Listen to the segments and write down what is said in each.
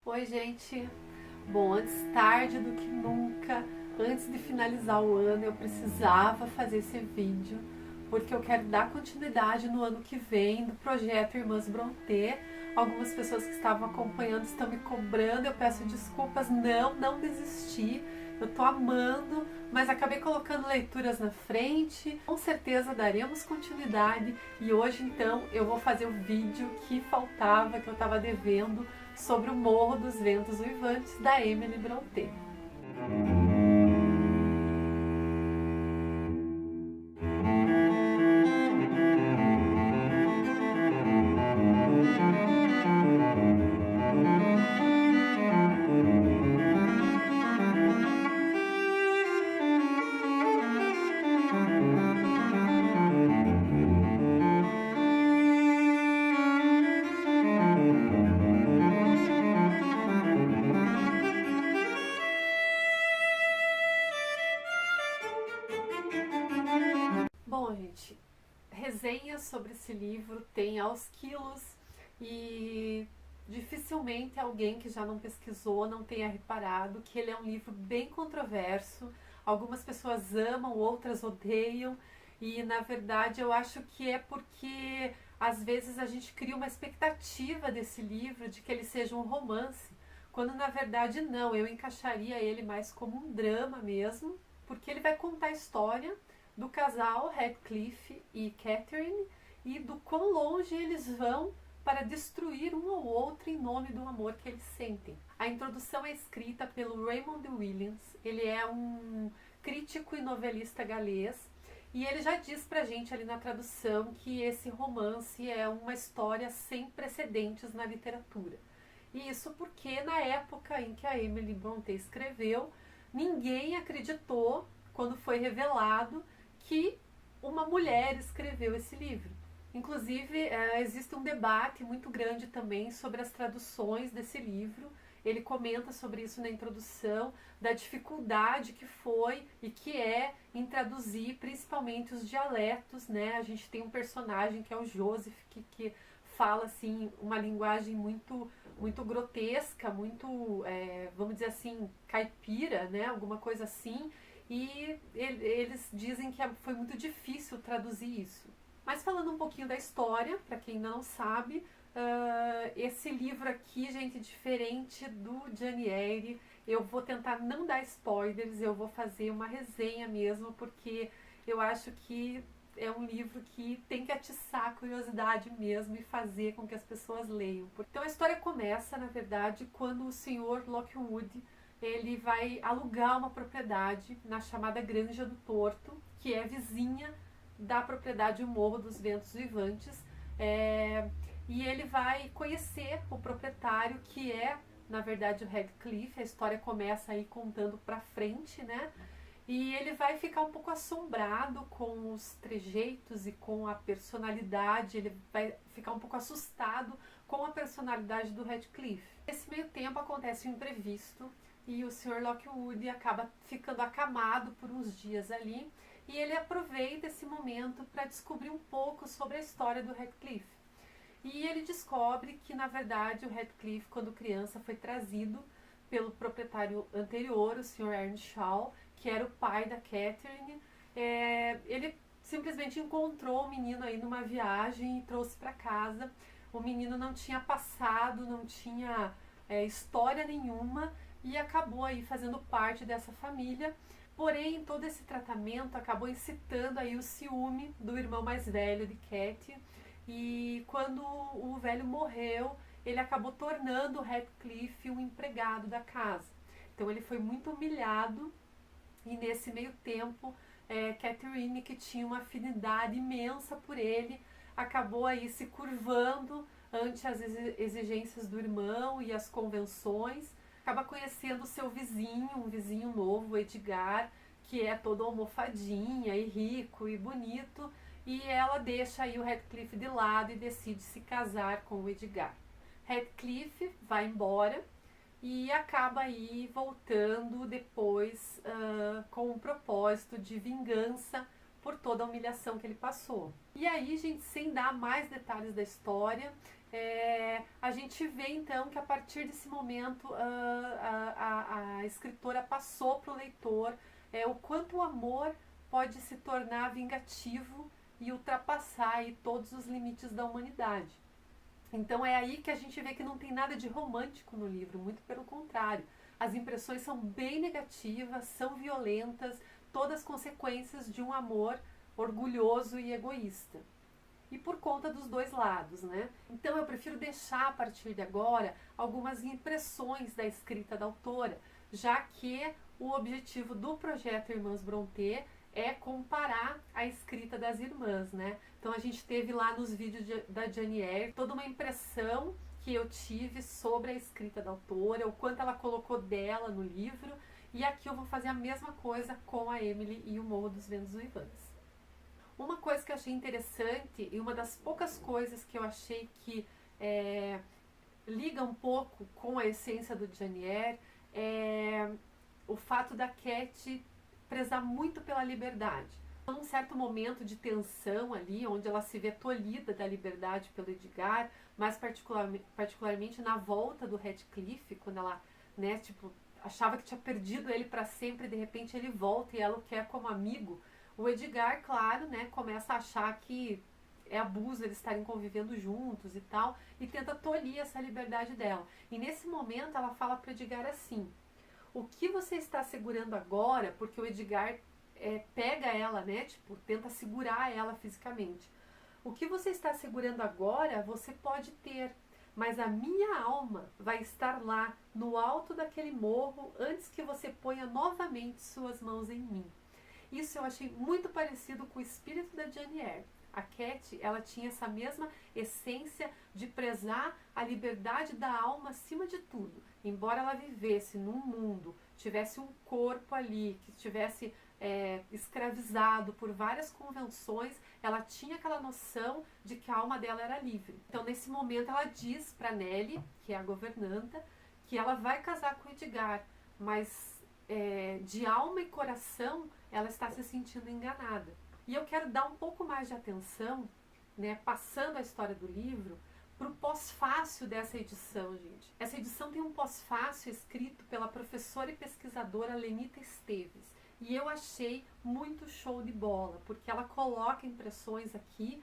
Oi, gente! Bom, antes tarde do que nunca, antes de finalizar o ano, eu precisava fazer esse vídeo porque eu quero dar continuidade no ano que vem do projeto Irmãs Brontë. Algumas pessoas que estavam acompanhando estão me cobrando, eu peço desculpas, não desisti. Eu tô amando, mas acabei colocando leituras na frente. Com certeza daremos continuidade e hoje então eu vou fazer o vídeo que faltava, que eu estava devendo, sobre o Morro dos Ventos Uivantes, da Emily Brontë. Bom, gente, resenhas sobre esse livro tem aos quilos e dificilmente alguém que já não pesquisou não tenha reparado que ele é um livro bem controverso. Algumas pessoas amam, outras odeiam, e na verdade eu acho que é porque às vezes a gente cria uma expectativa desse livro de que ele seja um romance, quando na verdade não, eu encaixaria ele mais como um drama mesmo, porque ele vai contar a história do casal Radcliffe e Catherine e do quão longe eles vão para destruir um ao outro em nome do amor que eles sentem. A introdução é escrita pelo Raymond Williams, ele é um crítico e novelista galês, e ele já diz pra gente ali na tradução que esse romance é uma história sem precedentes na literatura. E isso porque na época em que a Emily Brontë escreveu, ninguém acreditou quando foi revelado que uma mulher escreveu esse livro. Inclusive, existe um debate muito grande também sobre as traduções desse livro. Ele comenta sobre isso na introdução, da dificuldade que foi e que é em traduzir principalmente os dialetos, né? A gente tem um personagem que é o Joseph, que fala assim uma linguagem muito grotesca, muito, vamos dizer assim, caipira, né? Alguma coisa assim, e eles dizem que foi muito difícil traduzir isso. Mas falando um pouquinho da história, para quem não sabe, esse livro aqui, gente, diferente do Jane Eyre, eu vou tentar não dar spoilers, eu vou fazer uma resenha mesmo, porque eu acho que é um livro que tem que atiçar a curiosidade mesmo e fazer com que as pessoas leiam. Então a história começa, na verdade, quando o senhor Lockwood ele vai alugar uma propriedade na chamada Granja do Torto, que é vizinha da propriedade Morro dos Ventos Uivantes, e ele vai conhecer o proprietário, que é, na verdade, o Radcliffe. A história começa aí contando pra frente, né? E ele vai ficar um pouco assombrado com os trejeitos e com a personalidade, ele vai ficar um pouco assustado com a personalidade do Radcliffe. Nesse meio tempo acontece um imprevisto e o Sr. Lockwood acaba ficando acamado por uns dias ali, e ele aproveita esse momento para descobrir um pouco sobre a história do Radcliffe. E ele descobre que, na verdade, o Radcliffe, quando criança, foi trazido pelo proprietário anterior, o Sr. Earnshaw, que era o pai da Catherine. Ele simplesmente encontrou o menino aí numa viagem e trouxe para casa. O menino não tinha passado, não tinha história nenhuma, e acabou aí fazendo parte dessa família. Porém, todo esse tratamento acabou incitando aí o ciúme do irmão mais velho de Katie, e quando o velho morreu, ele acabou tornando o Radcliffe um empregado da casa. Então ele foi muito humilhado, e nesse meio tempo, Catherine, que tinha uma afinidade imensa por ele, acabou aí se curvando ante as exigências do irmão e as convenções. Acaba conhecendo o seu vizinho, um vizinho novo, Edgar, que é todo almofadinha e rico e bonito, e ela deixa aí o Radcliffe de lado e decide se casar com o Edgar. Radcliffe vai embora e acaba aí voltando depois com um propósito de vingança por toda a humilhação que ele passou. E aí, gente, sem dar mais detalhes da história, a gente vê então que a partir desse momento a escritora passou para o leitor o quanto o amor pode se tornar vingativo e ultrapassar aí todos os limites da humanidade. Então é aí que a gente vê que não tem nada de romântico no livro, muito pelo contrário. As impressões são bem negativas, são violentas, todas consequências de um amor orgulhoso e egoísta. E por conta dos dois lados, né? Então eu prefiro deixar a partir de agora algumas impressões da escrita da autora, já que o objetivo do projeto Irmãs Brontë é comparar a escrita das irmãs, né? Então a gente teve lá nos vídeos da Jane Eyre toda uma impressão que eu tive sobre a escrita da autora, o quanto ela colocou dela no livro, e aqui eu vou fazer a mesma coisa com a Emily e o Morro dos Ventos Uivantes. Uma coisa que eu achei interessante, e uma das poucas coisas que eu achei que liga um pouco com a essência do Jane Eyre, é o fato da Cat prezar muito pela liberdade. Num certo momento de tensão ali, onde ela se vê tolhida da liberdade pelo Edgar, mais particularmente na volta do Heathcliff, quando ela, né, tipo, achava que tinha perdido ele para sempre, e de repente ele volta e ela o quer como amigo. O Edgar, claro, né, começa a achar que é abuso eles estarem convivendo juntos e tal, e tenta tolir essa liberdade dela. E nesse momento ela fala para o Edgar assim: o que você está segurando agora, porque o Edgar pega ela, né, tipo, tenta segurar ela fisicamente. O que você está segurando agora, você pode ter, mas a minha alma vai estar lá, no alto daquele morro, antes que você ponha novamente suas mãos em mim. Isso eu achei muito parecido com o espírito da Jane Eyre. A Cat, ela tinha essa mesma essência de prezar a liberdade da alma acima de tudo. Embora ela vivesse num mundo, tivesse um corpo ali, que estivesse escravizado por várias convenções, ela tinha aquela noção de que a alma dela era livre. Então, nesse momento, ela diz para Nelly, que é a governanta, que ela vai casar com Edgar, mas de alma e coração ela está se sentindo enganada. E eu quero dar um pouco mais de atenção, né, passando a história do livro, para o pós-fácio dessa edição, gente. Essa edição tem um pós-fácio escrito pela professora e pesquisadora Lenita Esteves. E eu achei muito show de bola, porque ela coloca impressões aqui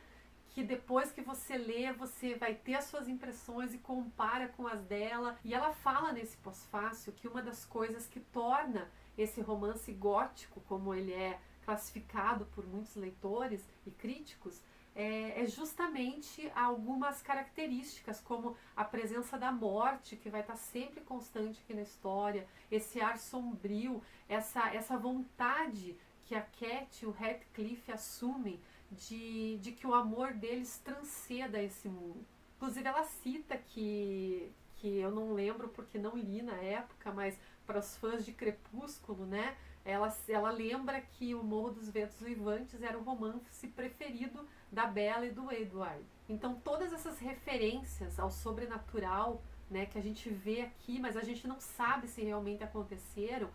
que depois que você lê, você vai ter as suas impressões e compara com as dela. E ela fala nesse pós-fácio que uma das coisas que torna esse romance gótico, como ele é classificado por muitos leitores e críticos, é justamente algumas características, como a presença da morte, que vai estar sempre constante aqui na história, esse ar sombrio, essa vontade que a Cat e o Heathcliff assumem de que o amor deles transcenda esse mundo. Inclusive ela cita que eu não lembro porque não li na época, mas para os fãs de Crepúsculo, né, ela lembra que o Morro dos Ventos Uivantes era o romance preferido da Bella e do Edward. Então todas essas referências ao sobrenatural, né, que a gente vê aqui, mas a gente não sabe se realmente aconteceram,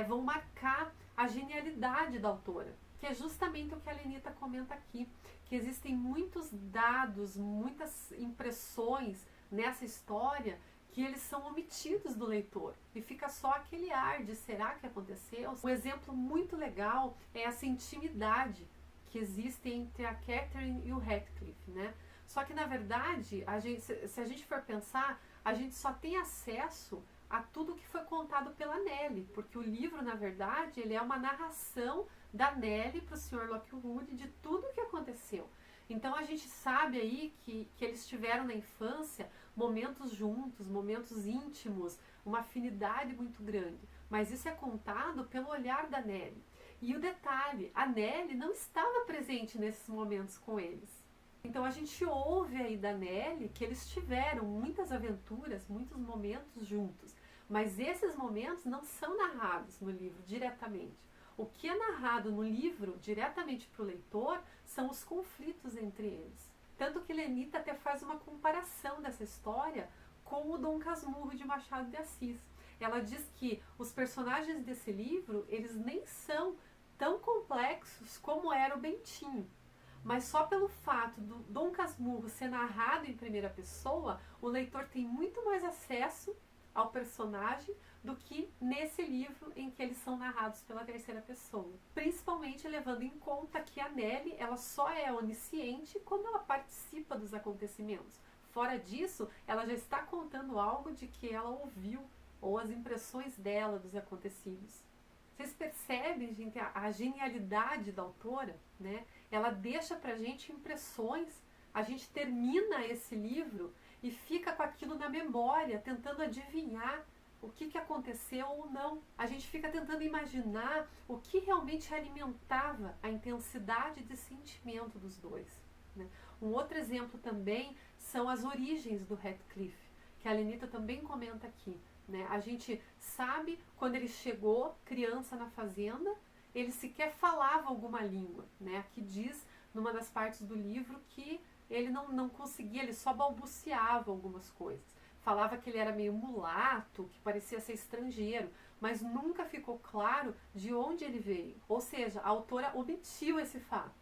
vão marcar a genialidade da autora, que é justamente o que a Lenita comenta aqui, que existem muitos dados, muitas impressões nessa história que eles são omitidos do leitor e fica só aquele ar de será que aconteceu? Um exemplo muito legal é essa intimidade que existe entre a Catherine e o Heathcliff, né? Só que na verdade, se a gente for pensar, a gente só tem acesso a tudo que foi contado pela Nelly, porque o livro, na verdade, ele é uma narração da Nelly para o Sr. Lockwood de tudo o que aconteceu. Então a gente sabe aí que eles tiveram na infância momentos juntos, momentos íntimos, uma afinidade muito grande. Mas isso é contado pelo olhar da Nelly. E o detalhe, a Nelly não estava presente nesses momentos com eles. Então a gente ouve aí da Nelly que eles tiveram muitas aventuras, muitos momentos juntos. Mas esses momentos não são narrados no livro diretamente. O que é narrado no livro diretamente para o leitor são os conflitos entre eles. Tanto que Lenita até faz uma comparação dessa história com o Dom Casmurro de Machado de Assis. Ela diz que os personagens desse livro, eles nem são tão complexos como era o Bentinho. mas só pelo fato do Dom Casmurro ser narrado em primeira pessoa, o leitor tem muito mais acesso ao personagem do que nesse livro em que eles são narrados pela terceira pessoa. Principalmente levando em conta que a Nelly, ela só é onisciente quando ela participa dos acontecimentos. Fora disso, ela já está contando algo de que ela ouviu, ou as impressões dela dos acontecidos. Vocês percebem, gente, a genialidade da autora, né? Ela deixa pra gente impressões, a gente termina esse livro e fica com aquilo na memória, tentando adivinhar o que aconteceu ou não. A gente fica tentando imaginar o que realmente alimentava a intensidade de sentimento dos dois, né? Um outro exemplo também são as origens do Heathcliff, que a Lenita também comenta aqui, né? A gente sabe quando ele chegou criança na fazenda, ele sequer falava alguma língua, né? Aqui diz, numa das partes do livro, que ele não conseguia, ele só balbuciava algumas coisas. Falava que ele era meio mulato, que parecia ser estrangeiro, mas nunca ficou claro de onde ele veio. Ou seja, a autora omitiu esse fato,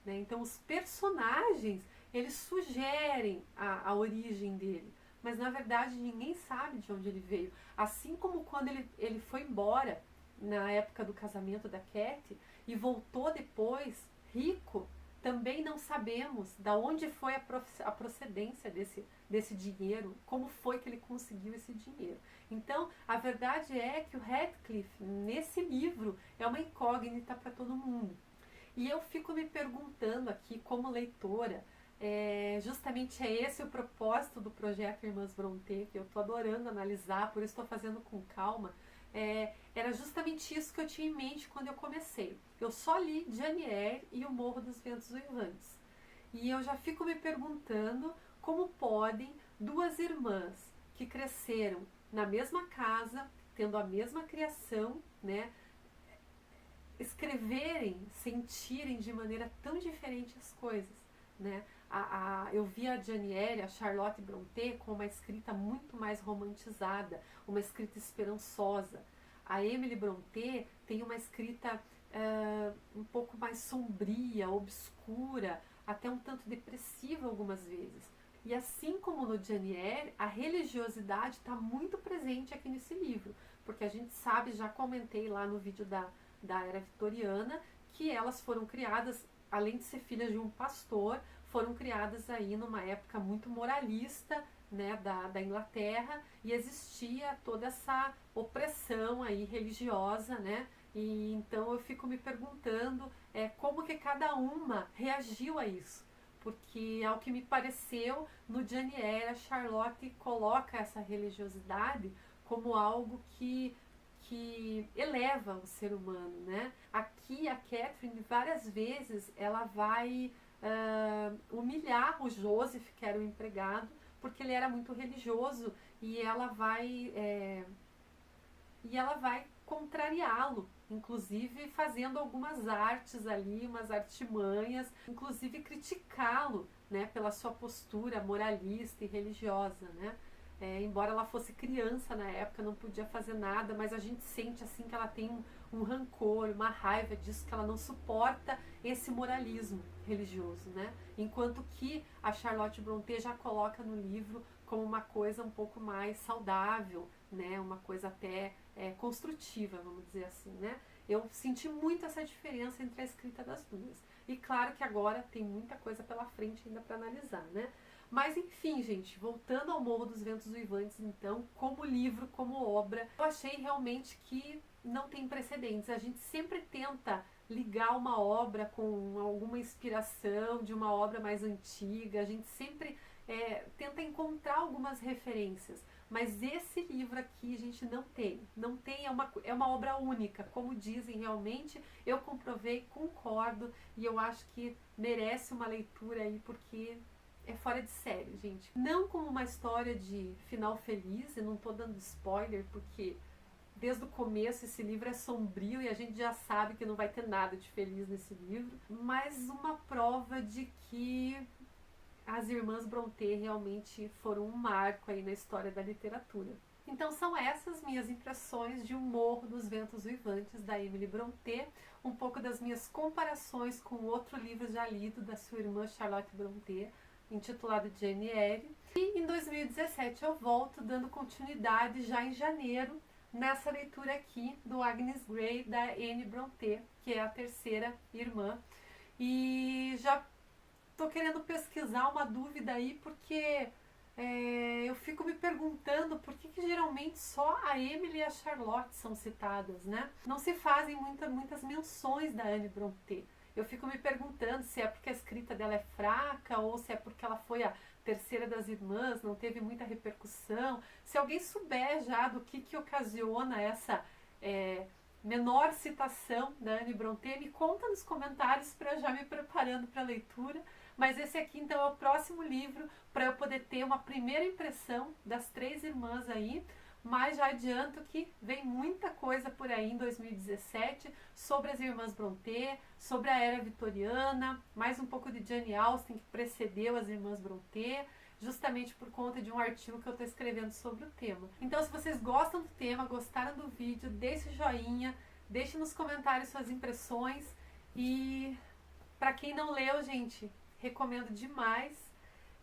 né? Então os personagens, eles sugerem a origem dele, mas na verdade ninguém sabe de onde ele veio. Assim como quando ele foi embora na época do casamento da Cat e voltou depois rico, também não sabemos da onde foi a procedência desse dinheiro, como foi que ele conseguiu esse dinheiro. Então, a verdade é que o Heathcliff, nesse livro, é uma incógnita para todo mundo. E eu fico me perguntando aqui, como leitora, justamente é esse o propósito do projeto Irmãs Brontë, que eu estou adorando analisar, por isso estou fazendo com calma. Era justamente isso que eu tinha em mente quando eu comecei. Eu só li Jane Eyre e O Morro dos Ventos Uivantes. E eu já fico me perguntando como podem duas irmãs que cresceram na mesma casa, tendo a mesma criação, né, escreverem, sentirem de maneira tão diferente as coisas, né? Eu vi a Jane Eyre, a Charlotte Brontë, com uma escrita muito mais romantizada, uma escrita esperançosa. A Emily Brontë tem uma escrita um pouco mais sombria, obscura, até um tanto depressiva algumas vezes. E assim como no Jane Eyre, a religiosidade está muito presente aqui nesse livro, porque a gente sabe, já comentei lá no vídeo da era vitoriana, que elas foram criadas, além de ser filhas de um pastor, foram criadas aí numa época muito moralista, né, da Inglaterra, e existia toda essa opressão aí religiosa, né? E então eu fico me perguntando como que cada uma reagiu a isso, porque ao que me pareceu, no Jane Eyre, a Charlotte coloca essa religiosidade como algo que eleva o ser humano, né? Aqui a Catherine várias vezes ela vai humilhar o Joseph, que era o empregado, porque ele era muito religioso, e ela vai contrariá-lo, inclusive fazendo algumas artes ali, umas artimanhas, inclusive criticá-lo, né, pela sua postura moralista e religiosa, né? Embora ela fosse criança na época, não podia fazer nada, mas a gente sente assim que ela tem um rancor, uma raiva disso, que ela não suporta esse moralismo religioso, né? Enquanto que a Charlotte Brontë já coloca no livro como uma coisa um pouco mais saudável, né? Uma coisa até construtiva, vamos dizer assim, né? Eu senti muito essa diferença entre a escrita das duas. E claro que agora tem muita coisa pela frente ainda para analisar, né? Mas enfim, gente, voltando ao Morro dos Ventos Uivantes, então, como livro, como obra, eu achei realmente que não tem precedentes. A gente sempre tenta ligar uma obra com alguma inspiração de uma obra mais antiga, a gente sempre tenta encontrar algumas referências, mas esse livro aqui a gente não tem, é uma obra única, como dizem realmente, eu comprovei, concordo, e eu acho que merece uma leitura aí, porque é fora de série, gente. Não como uma história de final feliz, e não tô dando spoiler, porque desde o começo esse livro é sombrio e a gente já sabe que não vai ter nada de feliz nesse livro, mas uma prova de que as irmãs Brontë realmente foram um marco aí na história da literatura. Então são essas minhas impressões de O Morro dos Ventos Uivantes, da Emily Brontë, um pouco das minhas comparações com outro livro já lido da sua irmã Charlotte Brontë, intitulado Jane Eyre. E em 2017 eu volto dando continuidade já em janeiro nessa leitura aqui do Agnes Grey, da Anne Brontë, que é a terceira irmã. E já tô querendo pesquisar uma dúvida aí, porque eu fico me perguntando por que geralmente só a Emily e a Charlotte são citadas, né? Não se fazem muitas menções da Anne Brontë. Eu fico me perguntando se é porque a escrita dela é fraca ou se é porque ela foi a terceira das irmãs, não teve muita repercussão. Se alguém souber já do que ocasiona essa menor citação da Anne Brontë, me conta nos comentários para eu já me preparando para a leitura. Mas esse aqui então é o próximo livro para eu poder ter uma primeira impressão das três irmãs aí. Mas já adianto que vem muita coisa por aí em 2017 sobre as irmãs Brontë, sobre a era vitoriana, mais um pouco de Jane Austen, que precedeu as irmãs Brontë, justamente por conta de um artigo que eu estou escrevendo sobre o tema. Então, se vocês gostam do tema, gostaram do vídeo, deixe joinha, deixe nos comentários suas impressões. E para quem não leu, gente, recomendo demais.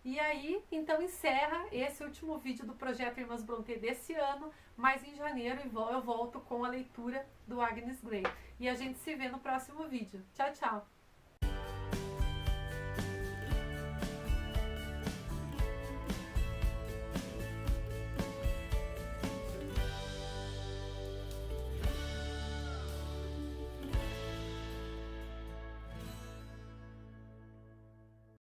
E aí, então encerra esse último vídeo do projeto Irmãs Brontë desse ano, mas em janeiro eu volto com a leitura do Agnes Grey. E a gente se vê no próximo vídeo. Tchau, tchau!